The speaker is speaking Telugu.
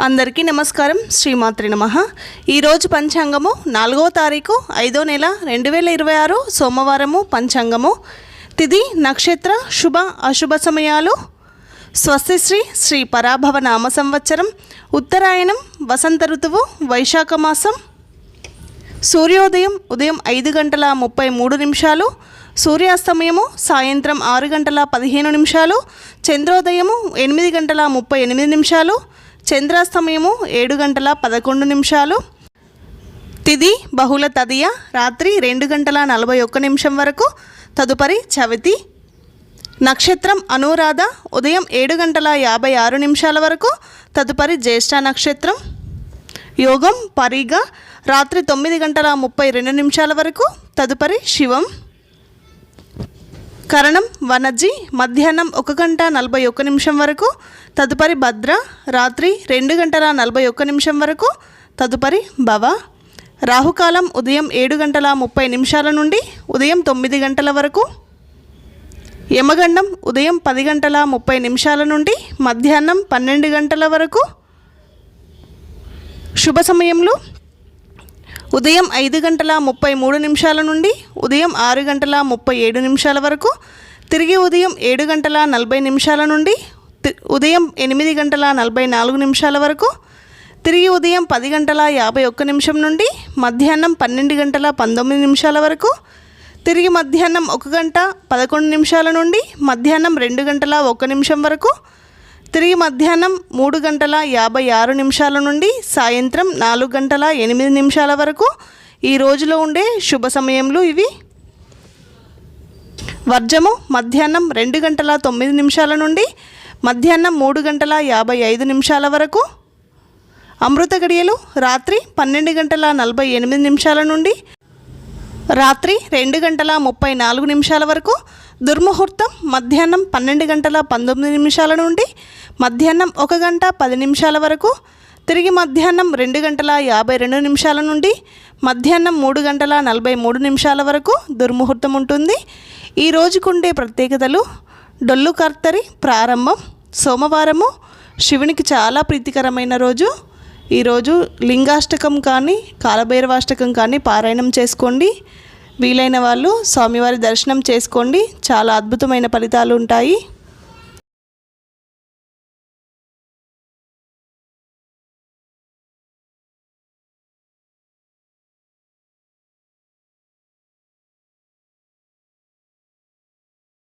అందరికీ నమస్కారం. శ్రీమాత్రి నమః. ఈరోజు పంచాంగము 4వ తారీఖు 5వ నెల 2026 సోమవారము. పంచాంగము తిథి నక్షత్ర శుభ అశుభ సమయాలు. స్వస్తి శ్రీ పరాభవ నామ సంవత్సరం, ఉత్తరాయణం, వసంత ఋతువు, వైశాఖ మాసం. సూర్యోదయం ఉదయం 5 గంటల 33 నిమిషాలు, సూర్యాస్తమయము సాయంత్రం 6 గంటల 15 నిమిషాలు, చంద్రోదయము 8 గంటల 38 నిమిషాలు, చంద్రాస్తమయము 7 గంటల 11 నిమిషాలు. తిథి బహుళ తదియ రాత్రి 2 గంటల 41 నిమిషం వరకు, తదుపరి చవితి. నక్షత్రం అనురాధ ఉదయం 7 గంటల 56 నిమిషాల వరకు, తదుపరి జ్యేష్ఠ నక్షత్రం. యోగం పరిగ రాత్రి 9 గంటల 32 నిమిషాల వరకు, తదుపరి శివం. కరణం వనజి మధ్యాహ్నం 1 గంట 41 నిమిషం వరకు, తదుపరి భద్ర రాత్రి 2 గంటల 41 నిమిషం వరకు, తదుపరి భవ. రాహుకాలం ఉదయం 7 గంటల 30 నిమిషాల నుండి ఉదయం 9 గంటల వరకు. యమగండం ఉదయం 10 గంటల 30 నిమిషాల నుండి మధ్యాహ్నం 12 గంటల వరకు. శుభ సమయంలో ఉదయం 5 గంటల 33 నిమిషాల నుండి ఉదయం 6 గంటల 37 నిమిషాల వరకు, తిరిగి ఉదయం 7 గంటల 40 నిమిషాల నుండి ఉదయం 8 గంటల 44 నిమిషాల వరకు, తిరిగి ఉదయం 10 గంటల 51 నిమిషం నుండి మధ్యాహ్నం 12 గంటల 19 నిమిషాల వరకు, తిరిగి మధ్యాహ్నం 1 గంట 11 నిమిషాల నుండి మధ్యాహ్నం 2 గంటల 1 నిమిషం వరకు, తిరిగి మధ్యాహ్నం 3 గంటల 56 నిమిషాల నుండి సాయంత్రం 4 గంటల 8 నిమిషాల వరకు. ఈ రోజులో ఉండే శుభ సమయంలో ఇవి: వర్జము మధ్యాహ్నం 2 గంటల 9 నిమిషాల నుండి మధ్యాహ్నం 3 గంటల 55 నిమిషాల వరకు. అమృత గడియలు రాత్రి 12 గంటల 48 నిమిషాల నుండి రాత్రి 2 గంటల 34 నిమిషాల వరకు. దుర్ముహూర్తం మధ్యాహ్నం 12 గంటల 19 నిమిషాల నుండి మధ్యాహ్నం 1 గంట 10 నిమిషాల వరకు, తిరిగి మధ్యాహ్నం 2 గంటల 52 నిమిషాల నుండి మధ్యాహ్నం 3 గంటల 43 నిమిషాల వరకు దుర్ముహూర్తం ఉంటుంది. ఈ రోజుకుండే ప్రత్యేకతలు: డొల్లు కర్తరి ప్రారంభం, సోమవారము, శివునికి చాలా ప్రీతికరమైన రోజు. ఈరోజు లింగాష్టకం కానీ కాలభైరవాష్టకం కానీ పారాయణం చేసుకోండి. వీలైన వాళ్ళు స్వామివారి దర్శనం చేసుకోండి. చాలా అద్భుతమైన ఫలితాలు ఉంటాయి.